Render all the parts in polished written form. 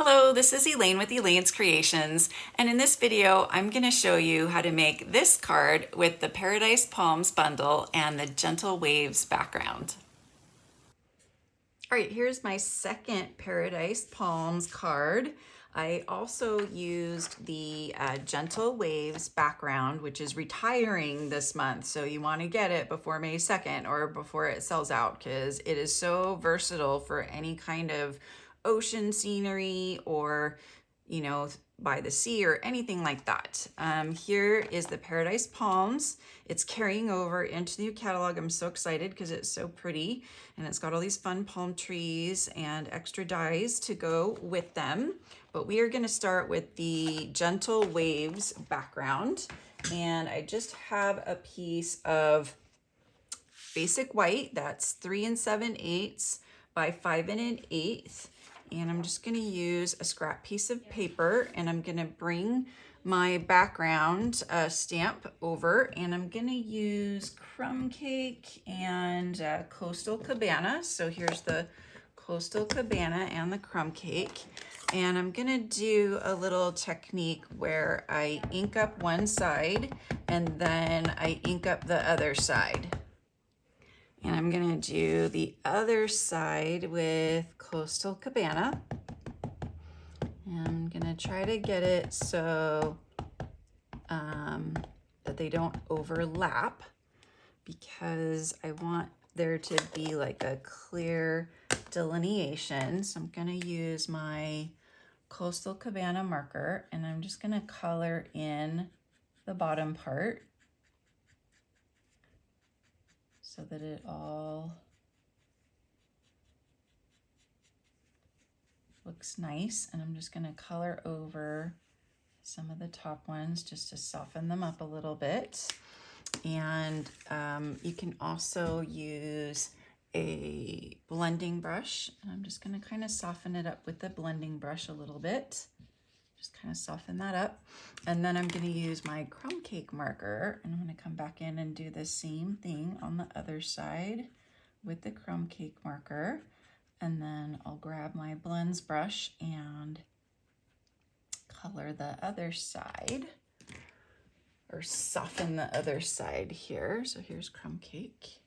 Hello, this is Elaine with Elaine's Creations, and in this video I'm going to show you how to make this card with the Paradise Palms bundle and the Gentle Waves background. All right, here's my second Paradise Palms card. I also used the Gentle Waves background, which is retiring this month, so you want to get it before May 2nd or before it sells out, because it is so versatile for any kind of ocean scenery or, you know, by the sea or anything like that. Here is the Paradise Palms. It's carrying over into the new catalog. I'm so excited because it's so pretty, and it's got all these fun palm trees and extra dies to go with them. But we are going to start with the Gentle Waves background, and I just have a piece of basic white that's 3 7/8 by 5 1/8. And I'm just going to use a scrap piece of paper, and I'm going to bring my background stamp over, and I'm going to use Crumb Cake and Coastal Cabana. So here's the Coastal Cabana and the Crumb Cake. And I'm going to do a little technique where I ink up one side and then I ink up the other side. And I'm gonna do the other side with Coastal Cabana. And I'm gonna try to get it so that they don't overlap, because I want there to be like a clear delineation. So I'm gonna use my Coastal Cabana marker, and I'm just gonna color in the bottom part so that it all looks nice. And I'm just going to color over some of the top ones just to soften them up a little bit. And you can also use a blending brush, and I'm just going to kind of soften it up with the blending brush a little bit. Just kind of soften that up. And then I'm going to use my Crumb Cake marker, and I'm going to come back in and do the same thing on the other side with the Crumb Cake marker. And then I'll grab my blends brush and color the other side, or soften the other side here. So here's Crumb Cake.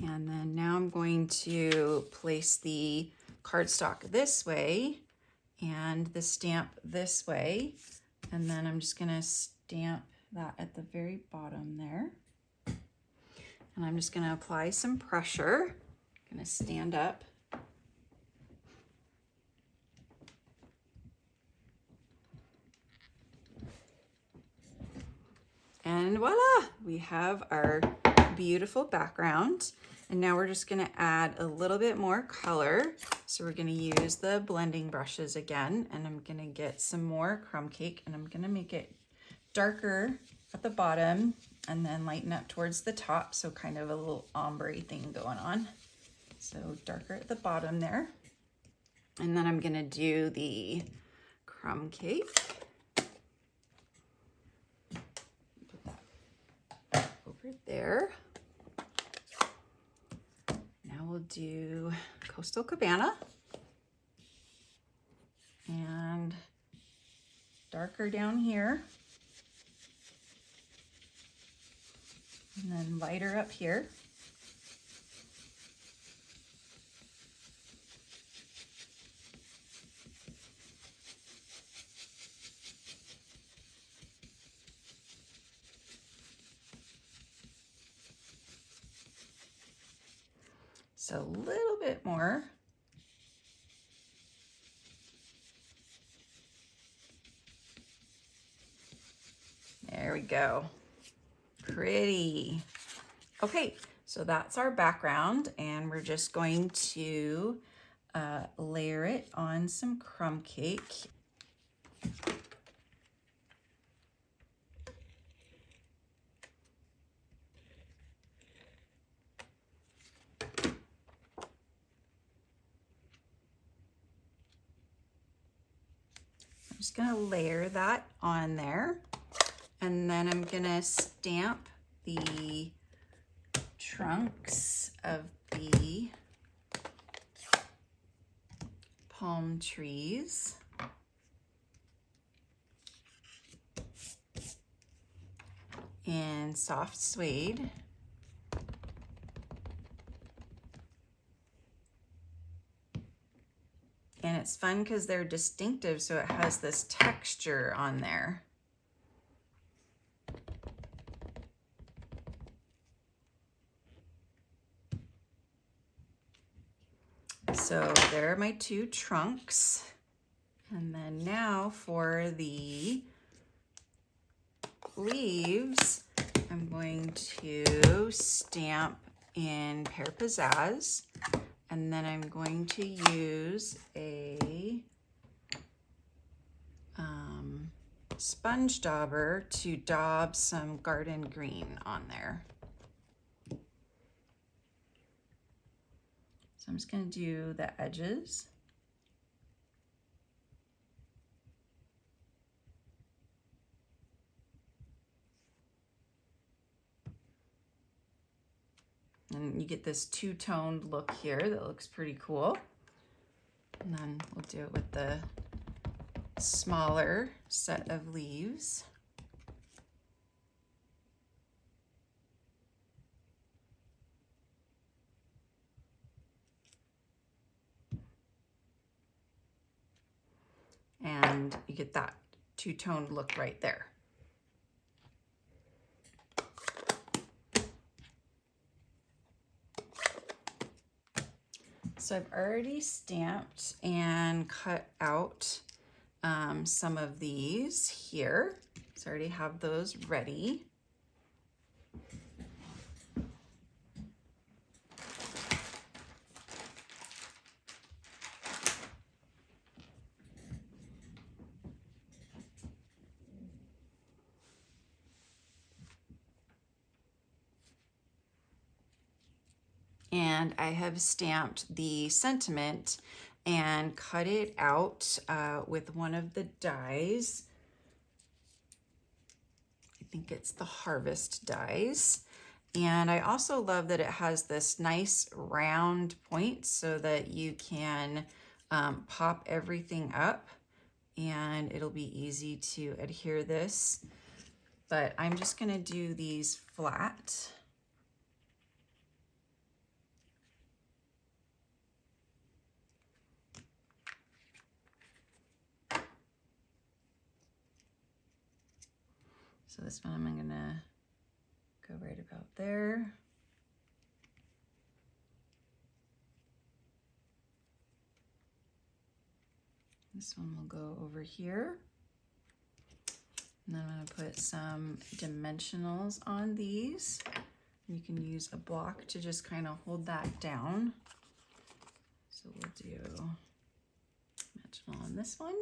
And then now I'm going to place the cardstock this way and the stamp this way. And then I'm just gonna stamp that at the very bottom there. And I'm just gonna apply some pressure. I'm gonna stand up. And voila, we have our beautiful background. And now we're just gonna add a little bit more color. So we're gonna use the blending brushes again, and I'm gonna get some more Crumb Cake, and I'm gonna make it darker at the bottom and then lighten up towards the top. So kind of a little ombre thing going on. So darker at the bottom there. And then I'm gonna do the Crumb Cake. Put that over there. Now we'll do Coastal Cabana, and darker down here, and then lighter up here. So a little bit more. There we go. Pretty. Okay, so that's our background, and we're just going to layer it on some Crumb Cake. I'm just gonna layer that on there, and then I'm gonna stamp the trunks of the palm trees. In soft suede. And it's fun because they're distinctive, so it has this texture on there. So there are my two trunks. And then now for the leaves, I'm going to stamp in Pear Pizzazz, and then I'm going to use a sponge dauber to daub some garden green on there. So I'm just going to do the edges. And you get this two-toned look here that looks pretty cool. And then we'll do it with the smaller set of leaves. And you get that two-toned look right there. So I've already stamped and cut out some of these here. So I already have those ready. And I have stamped the sentiment and cut it out with one of the dies. I think it's the Harvest dies. And I also love that it has this nice round point so that you can pop everything up and it'll be easy to adhere this. But I'm just gonna do these flat. So this one I'm gonna go right about there. This one will go over here. And then I'm gonna put some dimensionals on these. You can use a block to just kind of hold that down. So we'll do dimensional on this one.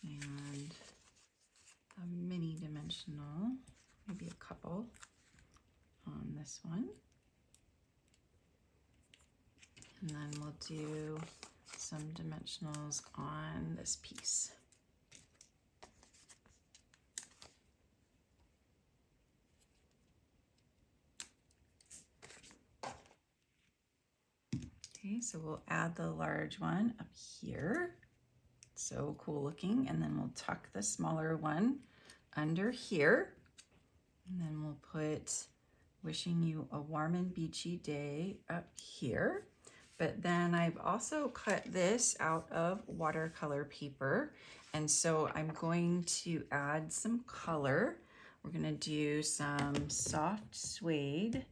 And a mini dimensional, maybe a couple on this one. And then we'll do some dimensionals on this piece. Okay, so we'll add the large one up here. So cool looking. And then we'll tuck the smaller one under here. And then we'll put wishing you a warm and beachy day up here. But then I've also cut this out of watercolor paper. And so I'm going to add some color. We're gonna do some soft suede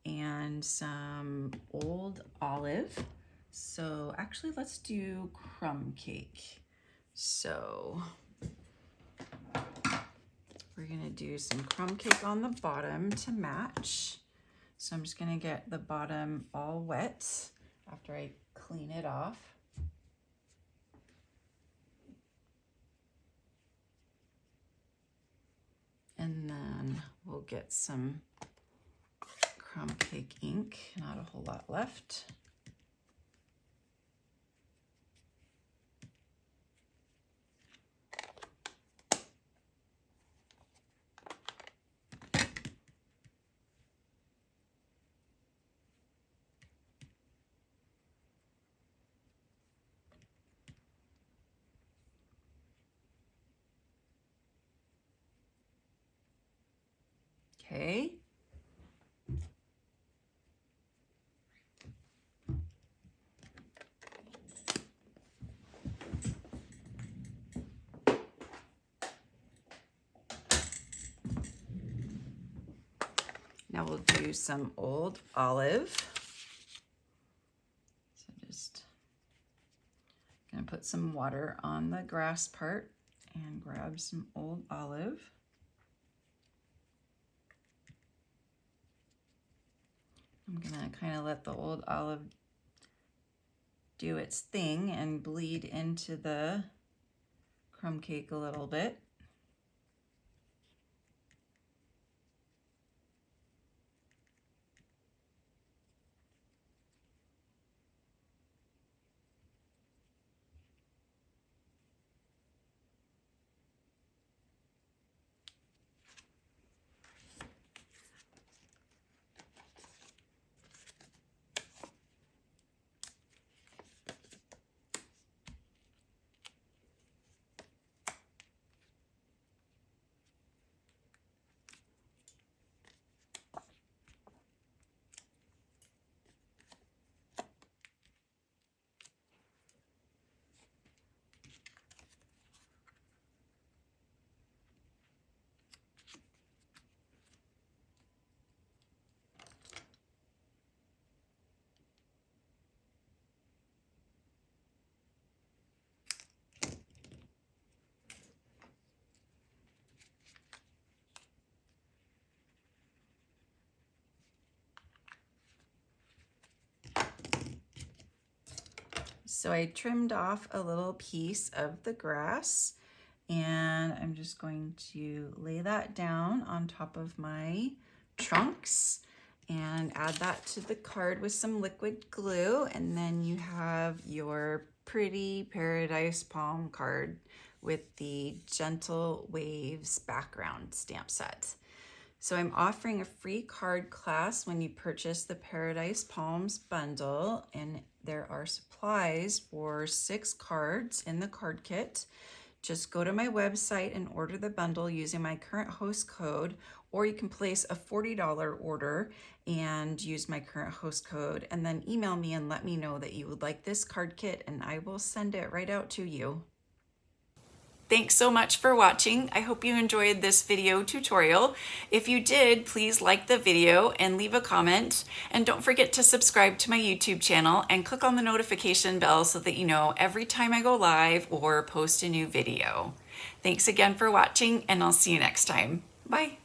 and some old olive. So actually let's do crumb cake. So we're gonna do some crumb cake on the bottom to match. So I'm just gonna get the bottom all wet after I clean it off. And then we'll get some crumb cake ink, not a whole lot left. Okay. Now we'll do some old olive. So just gonna put some water on the grass part and grab some old olive. I'm gonna kind of let the old olive do its thing and bleed into the crumb cake a little bit. So I trimmed off a little piece of the grass, and I'm just going to lay that down on top of my trunks and add that to the card with some liquid glue, and then you have your pretty Paradise Palm card with the Gentle Waves background stamp set. So I'm offering a free card class when you purchase the Paradise Palms bundle, and there are supplies for 6 cards in the card kit. Just go to my website and order the bundle using my current host code, or you can place a $40 order and use my current host code, and then email me and let me know that you would like this card kit, and I will send it right out to you. Thanks so much for watching. I hope you enjoyed this video tutorial. If you did, please like the video and leave a comment. And don't forget to subscribe to my YouTube channel and click on the notification bell so that you know every time I go live or post a new video. Thanks again for watching, and I'll see you next time. Bye.